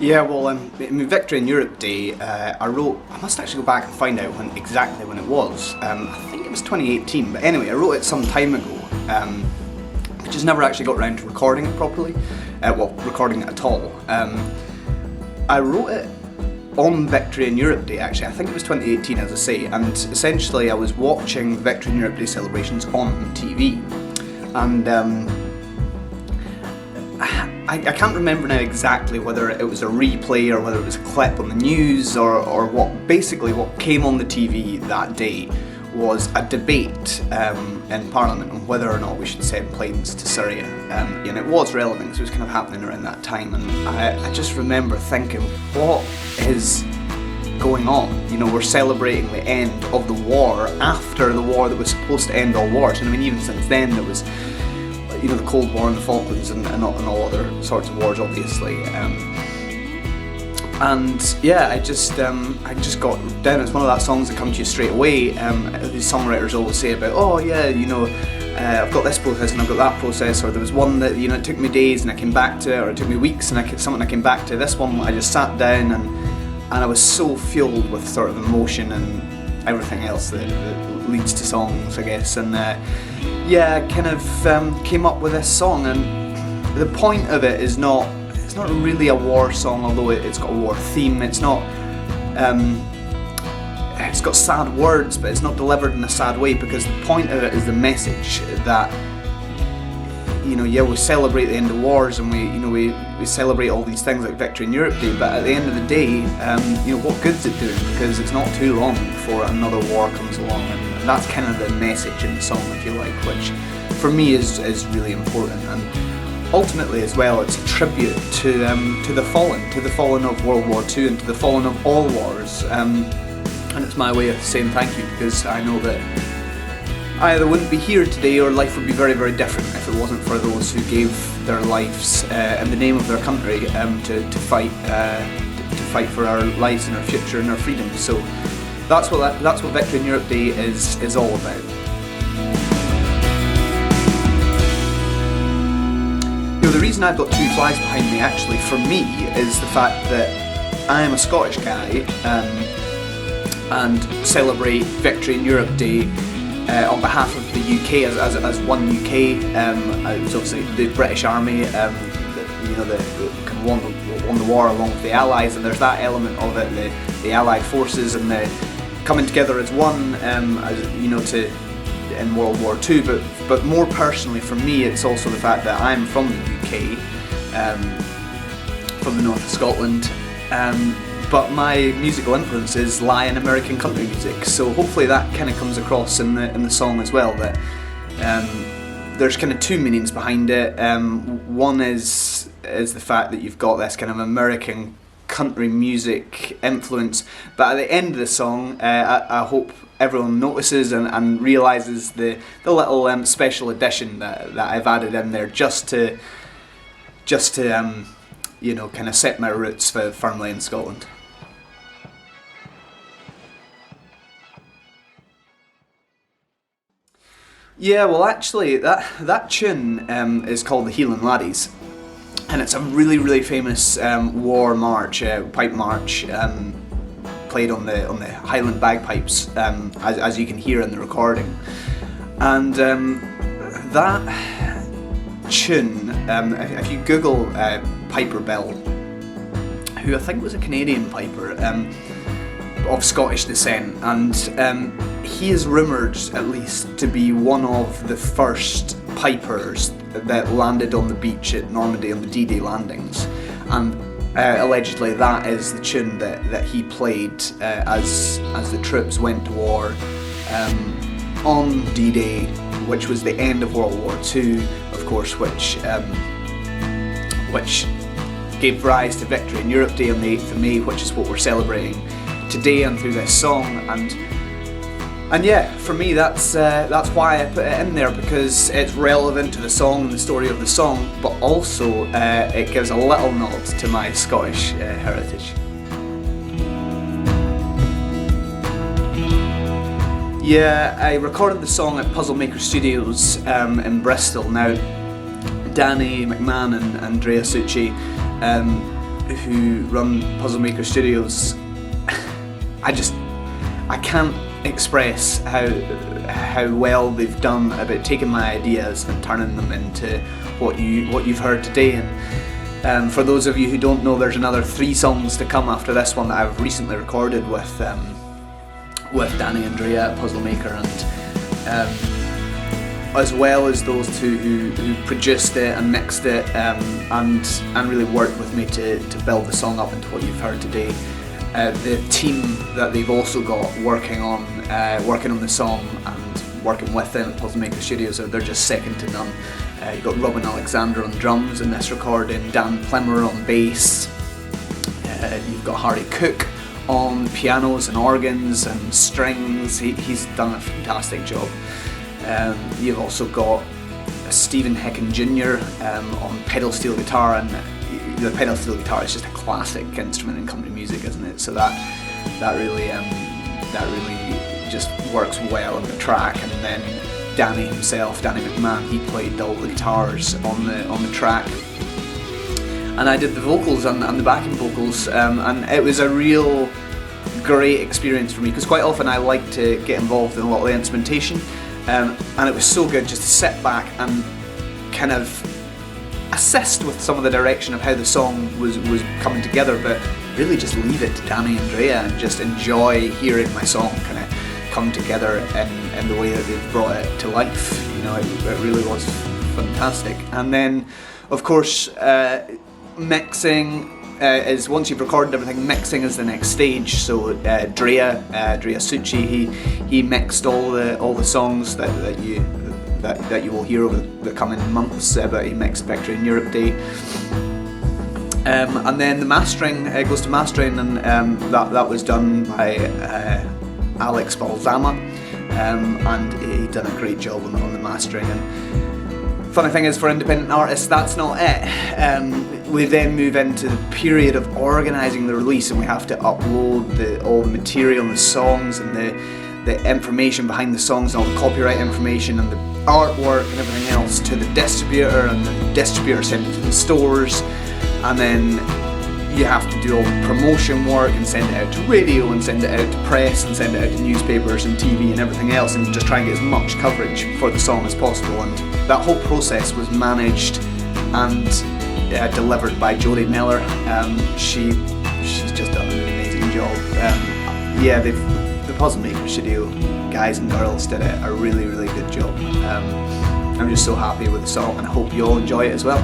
Yeah, well, I mean, Victory in Europe Day, I must actually go back and find out exactly when it was. I think it was 2018, but anyway, I wrote it some time ago, just never actually got around to recording it properly, recording it at all. I wrote it on Victory in Europe Day, actually. I think it was 2018, as I say, and essentially I was watching Victory in Europe Day celebrations on TV, and I can't remember now exactly whether it was a replay or whether it was a clip on the news or what. Basically what came on the TV that day was a debate in Parliament on whether or not we should send planes to Syria, and it was relevant because it was kind of happening around that time, and I just remember thinking, what is going on? We're celebrating the end of the war after the war that was supposed to end all wars, and I mean, even since then there was the Cold War and the Falklands and all other sorts of wars, obviously. And yeah, I just got down. It's one of that songs that come to you straight away. These songwriters always say about, oh yeah, I've got this process and I've got that process, or there was one that it took me days and I came back to it, or it took me weeks and something I came back to. This one I just sat down and I was so fueled with sort of emotion and everything else that leads to songs, I guess. And I kind of came up with this song, and the point of it is it's not really a war song, although it's got a war theme. It's not, it's got sad words, but it's not delivered in a sad way, because the point of it is the message that, we celebrate the end of wars, and we celebrate all these things like Victory in Europe Day, but at the end of the day, what good's it doing? Because it's not too long before another war comes along, and that's kind of the message in the song, if you like, which for me is really important. And ultimately as well, it's a tribute to the fallen of World War II and to the fallen of all wars, and it's my way of saying thank you, because I know that I either wouldn't be here today, or life would be very, very different if it wasn't for those who gave their lives in the name of their country to fight for our lives and our future and our freedom. So that's what Victory in Europe Day is all about. The reason I've got two flags behind me, actually, for me, is the fact that I am a Scottish guy and celebrate Victory in Europe Day on behalf of the UK as one UK. It's obviously the British Army, that kind of won the war along with the Allies, and there's that element of it, the Allied forces and the coming together as one, in World War II. But more personally for me, it's also the fact that I'm from the UK, from the north of Scotland. But my musical influences lie in American country music, so hopefully that kind of comes across in the song as well, that there's kind of two meanings behind it. One is the fact that you've got this kind of American country music influence, but at the end of the song, I hope everyone notices and realises the little special addition that I've added in there, just to kind of set my roots firmly in Scotland. Yeah, well, actually, that tune is called the Heelin' Laddies, and it's a really, really famous war march, pipe march, played on the Highland bagpipes, as you can hear in the recording. And that tune, if you Google Piper Bill, who I think was a Canadian piper of Scottish descent, and he is rumoured, at least, to be one of the first pipers that landed on the beach at Normandy on the D-Day landings, and allegedly that is the tune that he played as the troops went to war on D-Day, which was the end of World War II, of course, which gave rise to Victory in Europe Day on the 8th of May, which is what we're celebrating today and through this song. And yeah, for me that's why I put it in there, because it's relevant to the song and the story of the song, but also it gives a little nod to my Scottish heritage. Yeah, I recorded the song at Puzzle Maker Studios in Bristol. Now, Danny McMahon and Andrea Succi, who run Puzzle Maker Studios, I can't express how well they've done about taking my ideas and turning them into what you've heard today. And for those of you who don't know, there's another 3 songs to come after this one that I've recently recorded with Danny and Drea at Puzzle Maker, and as well as those 2 who produced it and mixed it, and really worked with me to build the song up into what you've heard today. The team that they've also got working on the song and working with them at Puzzle Maker Studios, they're just second to none. You've got Robin Alexander on drums in this recording, Dan Plimmer on bass, you've got Harry Cook on pianos and organs and strings. He's done a fantastic job. You've also got Stephen Hecken Jr. On pedal steel guitar, and the pedal steel guitar is just a classic instrument in country music, isn't it? So that really just works well on the track. And then Danny himself, Danny McMahon, he played all the guitars on the track, and I did the vocals and the backing vocals, and it was a real great experience for me, because quite often I like to get involved in a lot of the instrumentation, and it was so good just to sit back and kind of assist with some of the direction of how the song was coming together, but really just leave it to Danny and Drea and just enjoy hearing my song kind of come together in the way that they've brought it to life. You know, it really was fantastic. And then, of course, mixing is, once you've recorded everything, mixing is the next stage. So Drea Succi, he mixed all the songs that you will hear over the coming months, but he mixed Victory in Europe Day. And then the mastering goes to mastering, and that was done by Alex Balzama, and he done a great job on the mastering. And funny thing is, for independent artists, that's not it. We then move into the period of organising the release, and we have to upload all the material and the songs and the information behind the songs and all the copyright information and the artwork and everything else to the distributor, and the distributor sends it to the stores, and then you have to do all the promotion work and send it out to radio and send it out to press and send it out to newspapers and TV and everything else, and just try and get as much coverage for the song as possible. And that whole process was managed and delivered by Jodie Miller. She's just done an amazing job. The Puzzle Maker Studio guys and girls did a really, really good job. I'm just so happy with the song, and I hope you all enjoy it as well.